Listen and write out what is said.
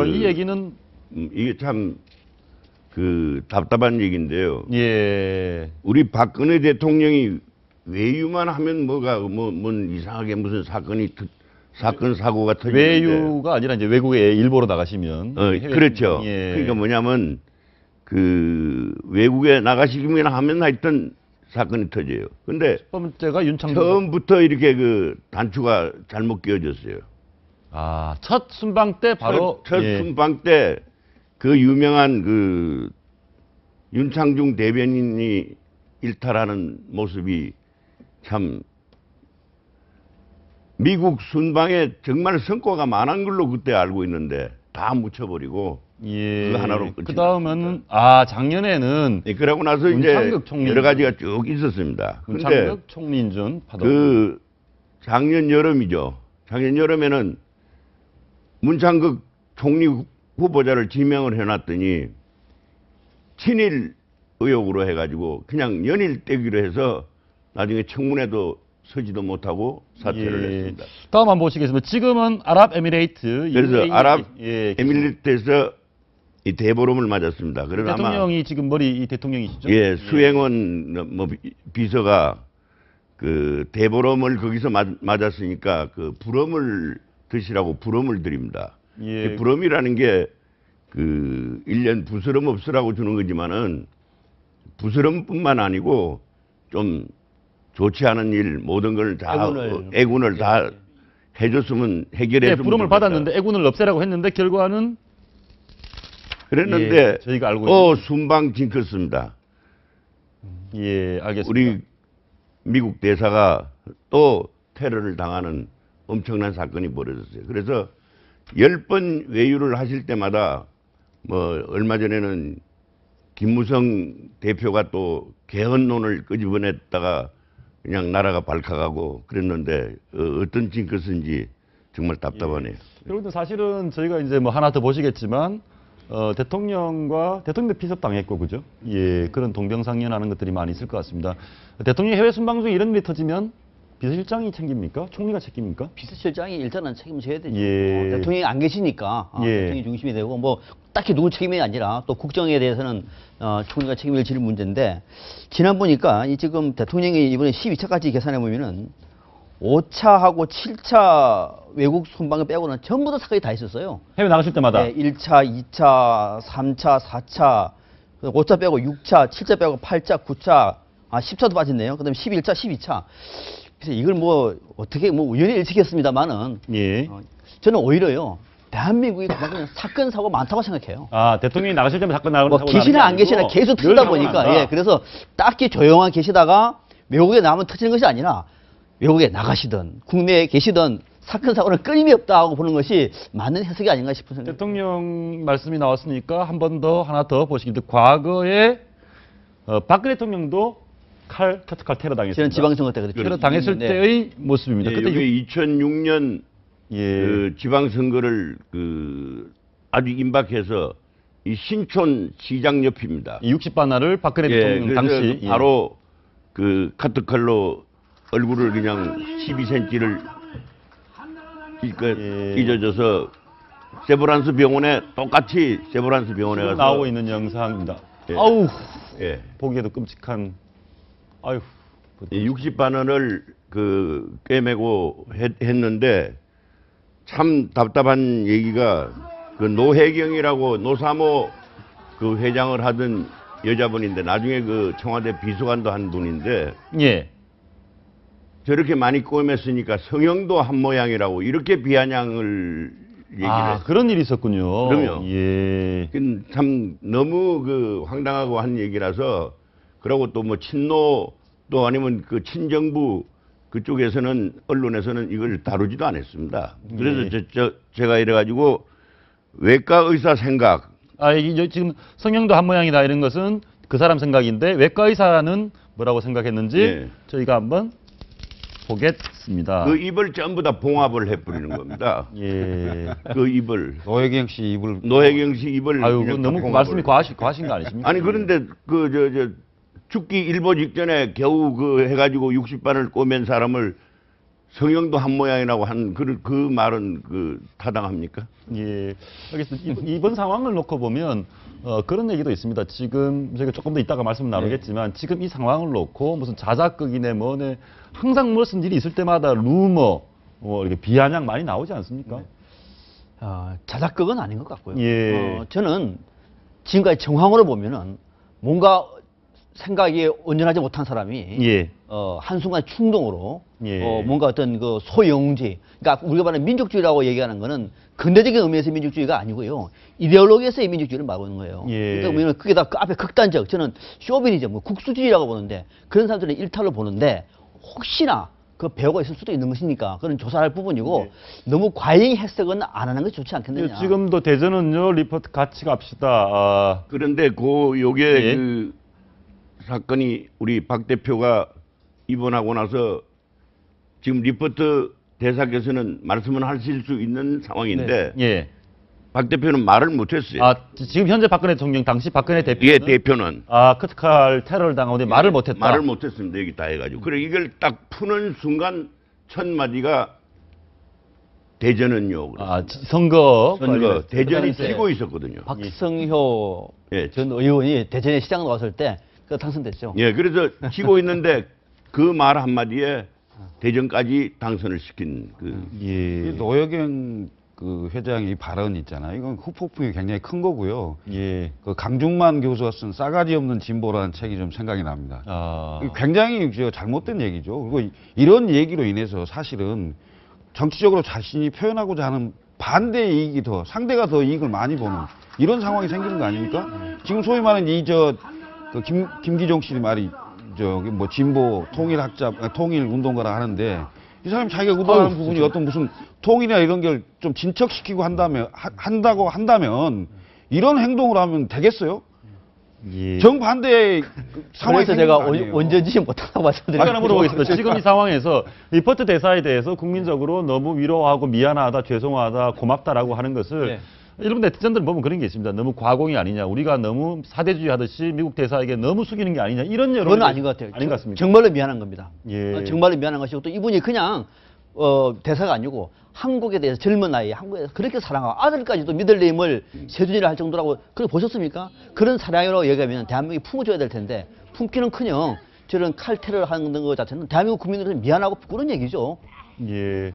이 얘기는 이게 참 답답한 얘기인데요. 예. 우리 박근혜 대통령이 외유만 하면 뭔 이상하게 무슨 사건 사고가 터지는데 외유가 아니라 이제 외국에 일보로 나가시면 그렇죠. 예. 그러니까 뭐냐면 외국에 나가시기만 하면 하여튼 사건이 터져요. 근데 첫 번째가 윤창중 처음부터 이렇게 단추가 잘못 끼워졌어요. 아, 첫 순방 때 바로 첫 순방 때 그 유명한 윤창중 대변인이 일탈하는 모습이 참 미국 순방에 정말 성과가 많은 걸로 그때 알고 있는데 다 묻혀버리고 예. 그 하나로 끝이 그 다음에는 작년에는 그러고 나서 이제 여러 가지가 쭉 있었습니다. 문창극 총리인준 작년 여름이죠. 작년 여름에는 문창극 총리 후보자를 지명을 해놨더니 친일 의혹으로 해가지고 그냥 연일 떼기로 해서 나중에 청문회도 서지도 못하고 사퇴를 했습니다. 다음 한번 보시겠습니다. 지금은 아랍에미레이트 그래서 아랍에미레이트에서 이 대보름을 맞았습니다. 그래서 대통령이 지금 이 대통령이시죠? 예, 수행원 비서가 대보름을 거기서 맞았으니까 부럼을 드시라고 부럼을 드립니다. 예. 부럼이라는 게 1년 부스럼 없으라고 주는 거지만은 부스럼뿐만 아니고 좀 좋지 않은 일 모든 걸 다 애군을 다 해줬으면 해결해주면 부름을 받았는데 애군을 없애라고 했는데 결과는 그랬는데 저희가 알고 있는 순방 징크스입니다. 예, 알겠습니다. 우리 미국 대사가 또 테러를 당하는 엄청난 사건이 벌어졌어요. 그래서 10번 외유를 하실 때마다 얼마 전에는 김무성 대표가 또 개헌론을 끄집어냈다가 그냥 나라가 발칵하고 그랬는데 어떤 징크스인지 정말 답답하네요. 그런데 사실은 저희가 이제 하나 더 보시겠지만 대통령과 대통령도 피습 당했고 그죠? 예, 그런 동병상련하는 것들이 많이 있을 것 같습니다. 대통령 해외 순방 중에 이런 일이 터지면 비서실장이 책임입니까? 총리가 책임입니까? 비서실장이 일단은 책임을 져야 되죠. 예. 대통령이 안 계시니까 대통령이 중심이 되고 딱히 누구 책임이 아니라 또 국정에 대해서는 총리가 책임을 질 문제인데 지난 보니까 지금 대통령이 이번에 12차까지 계산해 보면은 5차하고 7차 외국 순방을 빼고는 전부 다 사건이 다 있었어요. 해외 나가실 때마다? 네, 1차, 2차, 3차, 4차, 5차 빼고 6차, 7차 빼고 8차, 9차, 10차도 빠졌네요. 그 다음에 11차, 12차. 그래서 이걸 어떻게 우연히 일치겠습니다만은 저는 오히려요. 대한민국이 그만큼 사건 사고 많다고 생각해요. 대통령이 나가실 때마다 사건 나고 계시나 안 계시나 계속 터지다 보니까 그래서 딱히 조용한 계시다가 외국에 나가면 터지는 것이 아니라 외국에 나가시든 국내에 계시든 사건 사고는 끊임이 없다 하고 보는 것이 맞는 해석이 아닌가 싶은 생각이. 대통령 말씀이 나왔으니까 한 번 더 하나 더 보시겠습니다. 과거에 박근혜 대통령도 칼 테러 당했습니다. 저는 지방선거 때 그랬죠. 테러 당했을 때의 모습입니다. 그때 2006년 지방선거를 아주 임박해서 이 신촌 시장 옆입니다. 60반나를 박근혜 대통령 당시 바로 카트칼로 얼굴을 그냥 12cm를 찢어져서 세브란스 병원에 똑같이 세브란스 병원에 가서 나오고 있는 영상입니다. 아우, 보기에도 끔찍한. 아유. 60반원을 꿰매고 했는데 참 답답한 얘기가 노혜경이라고 노사모 회장을 하던 여자분인데 나중에 청와대 비서관도 한 분인데 저렇게 많이 꿰맸으니까 성형도 한 모양이라고 이렇게 비아냥을 얘기를 했어요. 그런 일이 있었군요. 그럼요. 예. 참 너무 황당하고 한 얘기라서 그러고 또 친노 또 아니면 친정부 그쪽에서는 언론에서는 이걸 다루지도 않았습니다. 그래서 제가 이래가지고 외과 의사 생각. 이게 지금 성형도 한 모양이다 이런 것은 그 사람 생각인데 외과 의사는 뭐라고 생각했는지 저희가 한번 보겠습니다. 그 입을 전부 다 봉합을 해버리는 겁니다. 그 입을. 노혜경 씨 입을. 노혜경 씨 입을. 너무 말씀이 과하신 거 아니십니까? 아니 그런데 죽기 일보 직전에 겨우 해가지고 60반을 꼬맨 사람을 성형도 한 모양이라고 한 그 말은 타당합니까? 예. 알겠습니다. 이번 상황을 놓고 보면 그런 얘기도 있습니다. 지금 저희가 조금 더 이따가 말씀 나누겠지만 지금 이 상황을 놓고 무슨 자작극이네 뭐네 항상 무슨 일이 있을 때마다 루머 이렇게 비아냥 많이 나오지 않습니까? 자작극은 아닌 것 같고요. 예. 저는 지금까지 정황으로 보면은 뭔가 생각이 온전하지 못한 사람이 예. 한순간 충동으로 예. 뭔가 어떤 그 소영지, 그러니까 우리가 말하는 민족주의라고 얘기하는 거는 근대적인 의미에서 민족주의가 아니고요, 이데올로기에서의 민족주의를 말하는 거예요. 예. 그러니까 보면 그게 다 그 앞에 극단적, 저는 쇼비니즘, 뭐 국수주의라고 보는데 그런 사람들은 일탈로 보는데 혹시나 그 배우가 있을 수도 있는 것이니까 그런 조사할 부분이고 예. 너무 과잉 해석은 안 하는 것이 좋지 않겠느냐. 지금도 대전은요 리포트 같이 갑시다. 그런데 요게 예. 그 사건이 우리 박 대표가 입원하고 나서 지금 리포트 대사께서는 말씀을 하실 수 있는 상황인데 예. 박 대표는 말을 못했어요. 지금 현재 박근혜 대통령 당시 박근혜 대표는 예, 대표는 크티칼 테러를 당하는데 말을 못했다. 말을 못했습니다. 여기 다 해가지고. 그래 이걸 딱 푸는 순간 첫 마디가 대전은요. 선거 대전이 그다음에 치고 있었거든요. 박성효 예. 전 의원이 대전에 시장 나왔을 때 당선됐죠. 예, 그래서 치고 있는데 그 말 한마디에 대전까지 당선을 시킨 예. 이 노여경 그 회장의 발언 있잖아요. 이건 후폭풍이 굉장히 큰 거고요. 예. 그 강중만 교수가 쓴 싸가지 없는 진보라는 책이 좀 생각이 납니다. 아. 굉장히 잘못된 얘기죠. 그리고 이런 얘기로 인해서 사실은 정치적으로 자신이 표현하고자 하는 반대 이익이 더 상대가 더 이익을 많이 보는 이런 상황이 생기는 거 아닙니까? 지금 소위 말하는 김기종 씨 말이 뭐 진보 통일학자 통일운동가라 하는데 이 사람이 자기가 의도하는 부분이 어떤 무슨 통일이나 이런 걸 좀 진척시키고 한다고 한다면 이런 행동을 하면 되겠어요? 예. 정반대의 상황이 그래서 제가 생기는 거 아니에요? 원전지시 못하다고 말씀드렸습니다. 하나 물어보겠습니다. 지금 이 상황에서 리포트 대사에 대해서 국민적으로 너무 위로하고 미안하다, 죄송하다, 고맙다라고 하는 것을 네. 일본 네티즌들 보면 그런 게 있습니다. 너무 과공이 아니냐, 우리가 너무 사대주의 하듯이 미국 대사에게 너무 숙이는 게 아니냐 이런 여론. 그건 아닌 것 같아요. 아닌 것 같습니다. 정말로 미안한 겁니다. 예. 정말로 미안한 것이고 또 이분이 그냥 대사가 아니고 한국에 대해서 젊은 나이에 한국에서 그렇게 사랑하고 아들까지도 미들네임을 세준이라 할 정도라고 그걸 보셨습니까? 그런 사랑이라고 얘기하면 대한민국이 품어줘야 될 텐데 품기는커녕 저런 칼테러를 하는 것 자체는 대한민국 국민들은 미안하고 부끄러운 얘기죠. 예.